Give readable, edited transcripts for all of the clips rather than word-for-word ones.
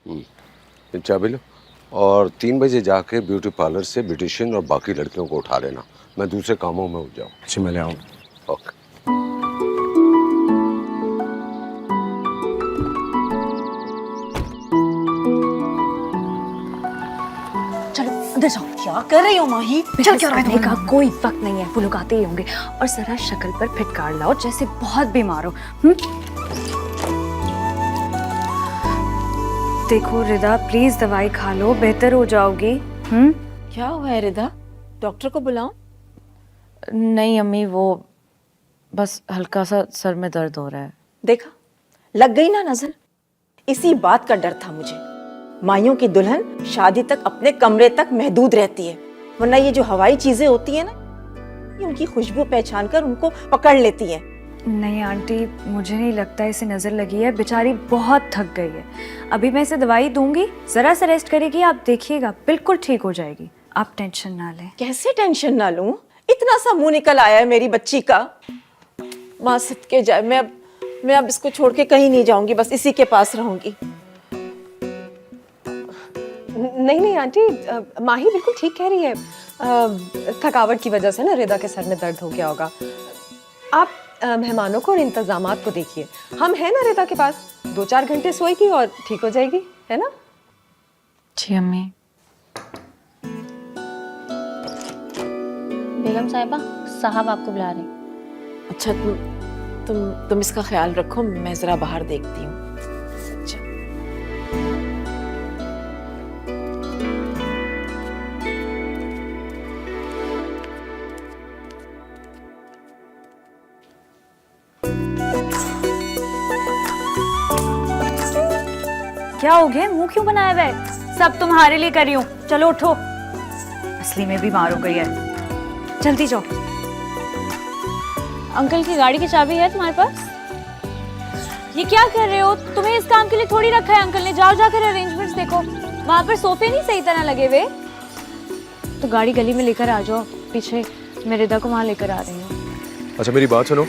चाबी लो और 3 बजे जाके ब्यूटी पार्लर से ब्यूटिशियन और बाकी लड़कियों को उठा लेना। मैं दूसरे कामों में हो जाऊँ। अच्छा मैं ले आऊँ। ओके। चलो अंदर जाओ। क्या कर रही हो माही? चल क्या रहा है का कोई वक्त नहीं है, वो लोग आते ही होंगे। और जरा शक्ल पर फिटकार लाओ जैसे बहुत बीमार हो। देखो रिदा, प्लीज दवाई खा लो, बेहतर हो जाओगी। क्या हुआ है रिदा? डॉक्टर को बुलाऊं? नहीं अम्मी, वो बस हल्का सा सर में दर्द हो रहा है। देखा, लग गई ना नजर। इसी बात का डर था मुझे। माइयों की दुल्हन शादी तक अपने कमरे तक महदूद रहती है, वरना ये जो हवाई चीजें होती है ना, ये उनकी खुशबू पहचान कर उनको पकड़ लेती है। नहीं आंटी, मुझे नहीं लगता इसे नजर लगी है, बेचारी बहुत थक गई है। अभी मैं इसे दवाई दूंगी, जरा सा रेस्ट करेगी, आप देखिएगा बिल्कुल ठीक हो जाएगी। आप टेंशन ना लें। कैसे टेंशन ना लूं? इतना सा मुंह निकल आया है मेरी बच्ची का। माँ सदके जाए, मैं अब इसको छोड़ के कहीं नहीं जाऊंगी, बस इसी के पास रहूंगी। नहीं नहीं आंटी, माही बिल्कुल ठीक कह रही है। थकावट की वजह से ना रिदा के सर में दर्द हो गया होगा। आप मेहमानों को और इंतजामात को देखिए। हम हैं ना रिदा के पास, 2-4 घंटे सोएगी और ठीक हो जाएगी, है ना? जी अम्मी। बेगम साहिबा, साहब आपको बुला रहे हैं। अच्छा, तुम इसका ख्याल रखो, मैं जरा बाहर देखती हूँ। अच्छा। क्या हो गया, मुंह क्यों बनाया हुआ है? सब तुम्हारे लिए कर रही हूँ। चलो उठो, असली में बीमार हो गई है। जल्दी जाओ। अंकल की गाड़ी की चाबी है तुम्हारे पास? ये क्या कर रहे हो? तुम्हें इस काम के लिए थोड़ी रखा है अंकल ने। जाओ जाकर अरेंजमेंट्स देखो, वहां पर सोफे नहीं सही तरह लगे हुए। तो गाड़ी गली में लेकर आ जाओ, पीछे मैं रिदा को वहां लेकर आ रही हूँ। अच्छा मेरी बात सुनो,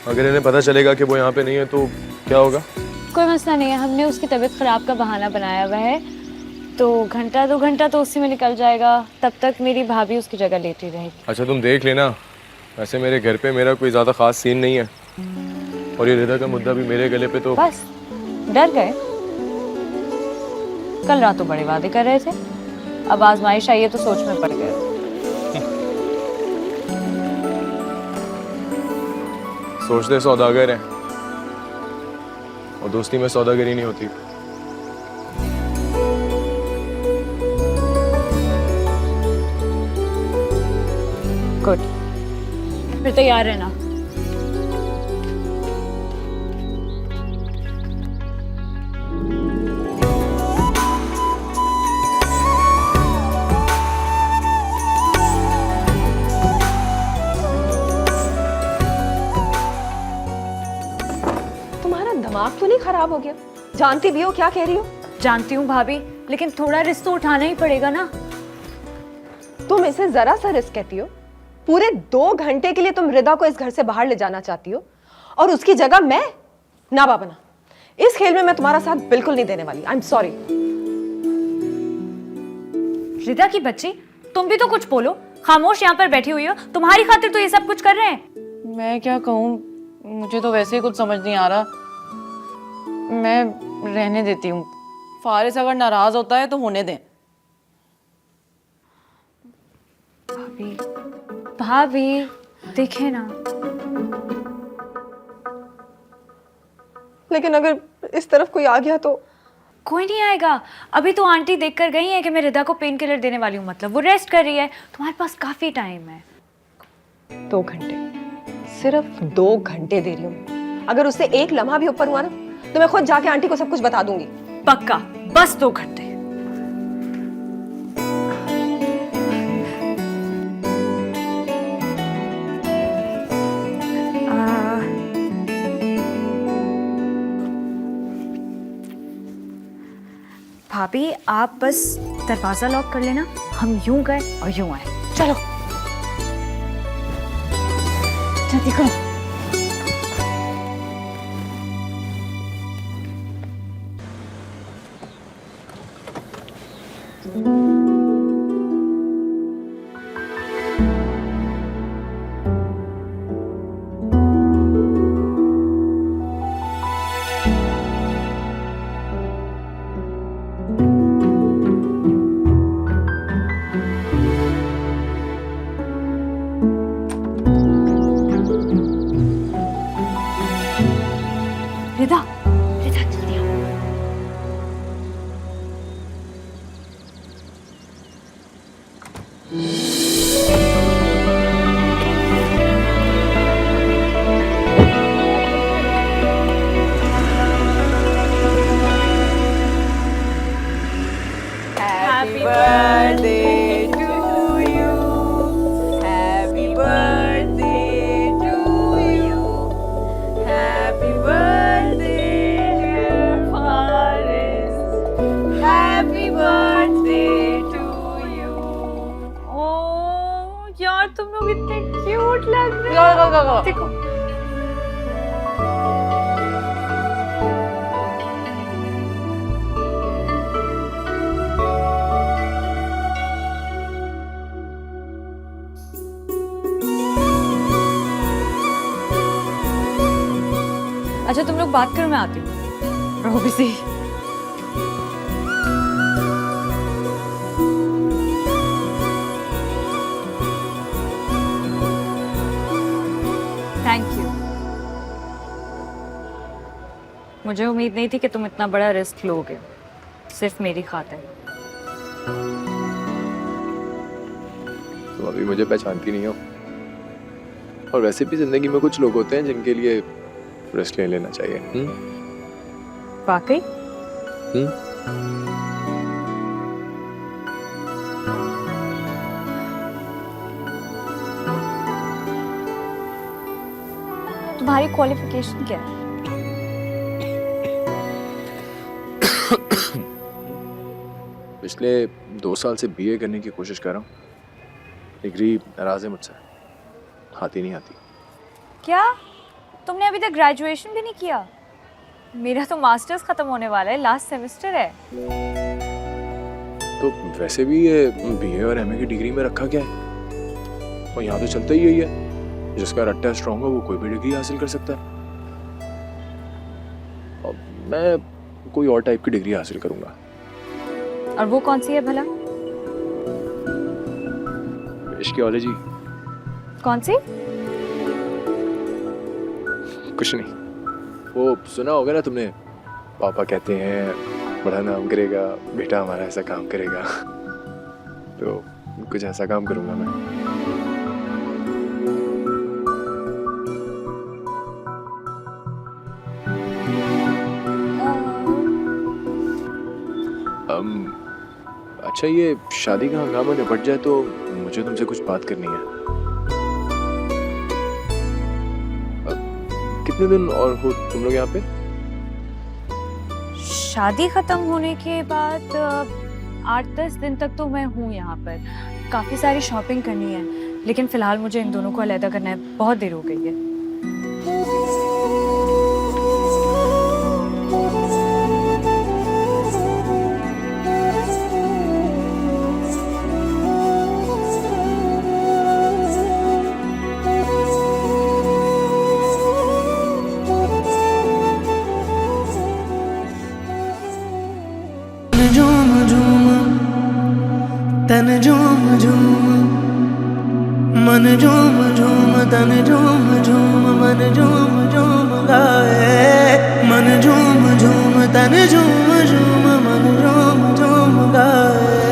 अगर इन्हें पता चलेगा कि वो यहाँ पे नहीं है तो क्या होगा? कोई मसला नहीं है, हमने उसकी तबीयत खराब का बहाना बनाया हुआ है, तो 1-2 घंटा तो उसी में निकल जाएगा। तब तक मेरी भाभी उसकी जगह लेटी रहेगी। अच्छा तुम देख लेना, वैसे मेरे घर पे मेरा कोई ज़्यादा खास सीन नहीं है, और ये रिदा का मुद्दा भी मेरे गले पे तो। बस डर गए? कल रात तो बड़े वादे कर रहे थे, अब आजमाइश आई है तो सोच में पड़ गए। सोचते सौदागर हैं, और दोस्ती में सौदागरी नहीं होती। गुड, फिर तैयार रहना। तुम्हारा दिमाग तो नहीं खराब हो गया? जानती भी हो क्या कह रही हो? जानती हूँ भाभी, लेकिन थोड़ा रिस्क तो उठाना ही पड़ेगा ना। तुम इसे जरा सा रिस्क कहती हो? पूरे 2 घंटे के लिए तुम रिदा को इस घर से बाहर ले जाना चाहती हो, और उसकी जगह मैं? ना बाबा ना, इस खेल में मैं तुम्हारा साथ बिल्कुल नहीं देने वाली। I am sorry. रिदा की बच्ची, तुम भी तो कुछ बोलो। खामोश यहाँ पर बैठी हुई हो, तुम्हारी खातिर तो ये सब कुछ कर रहे हैं। मैं क्या कहूँ, मुझे तो वैसे ही कुछ समझ नहीं आ रहा। मैं रहने देती हूँ। फारिस अगर नाराज होता है तो होने दें। भाभी, भाभी देखे ना। लेकिन अगर इस तरफ कोई आ गया तो? कोई नहीं आएगा। अभी तो आंटी देखकर गई है कि मैं रिदा को पेन किलर देने वाली हूँ, मतलब वो रेस्ट कर रही है। तुम्हारे पास काफी टाइम है। 2 घंटे, सिर्फ 2 घंटे दे रही हूँ। अगर उससे एक लम्हा भी ऊपर हुआ ना, तो मैं खुद जाके आंटी को सब कुछ बता दूंगी। पक्का, बस 2 घंटे। भाभी आप बस दरवाजा लॉक कर लेना, हम यूं गए और यूं आए। चलो जल्दी करो। रिदा, रिदा जल्दी आओ। Happy birthday to you. Happy birthday to you. Happy birthday, dear Faris. Happy birthday to you. ओह यार तुम लोग इतने क्यूट लग रहे go. देखो। अच्छा तुम लोग बात करो, मैं आती हूँ। रहो बिजी। Thank you. मुझे उम्मीद नहीं थी कि तुम इतना बड़ा रिस्क लोगे सिर्फ मेरी खातिर। तुम अभी मुझे पहचानती नहीं हो, और वैसे भी जिंदगी में कुछ लोग होते हैं जिनके लिए रिस्क ले लेना चाहिए। वाकई? तुम्हारी क्वालिफिकेशन क्या है? पिछले 2 साल से बीए करने की कोशिश कर रहा हूँ। डिग्री नाराज है मुझसे, आती नहीं आती। क्या तुमने अभी तक ग्रेजुएशन भी नहीं किया? मेरा तो मास्टर्स खत्म होने वाला है, लास्ट सेमेस्टर है। तो वैसे भी ये बीए और एमए की डिग्री में रखा क्या है? और यहाँ तो चलता ही यही है, जिसका रट्टा स्ट्रॉन्ग हो वो कोई भी डिग्री हासिल कर सकता है। और मैं कोई और टाइप की डिग्री हासिल करूंगा। और वो कौन सी है भला? इश्कियोलॉजी। कौन सी? कुछ नहीं, वो सुना होगा ना तुमने, पापा कहते हैं बड़ा नाम करेगा बेटा हमारा ऐसा काम करेगा। तो कुछ ऐसा काम करूंगा मैं। अच्छा ये शादी का हंगामा निपट जाए तो मुझे तुमसे कुछ बात करनी है। कितने दिन और हो तुम लोग यहाँ पे? शादी खत्म होने के बाद 8-10 दिन तक तो मैं हूँ यहाँ पर। काफी सारी शॉपिंग करनी है, लेकिन फिलहाल मुझे इन दोनों को अलग करना है, बहुत देर हो गई है। तन झूम झूम मन झूम झूम तन झूम झूम मन झूम झूम गाए। मन झूम झूम तन झूम झूम मन झूम झूम गाए।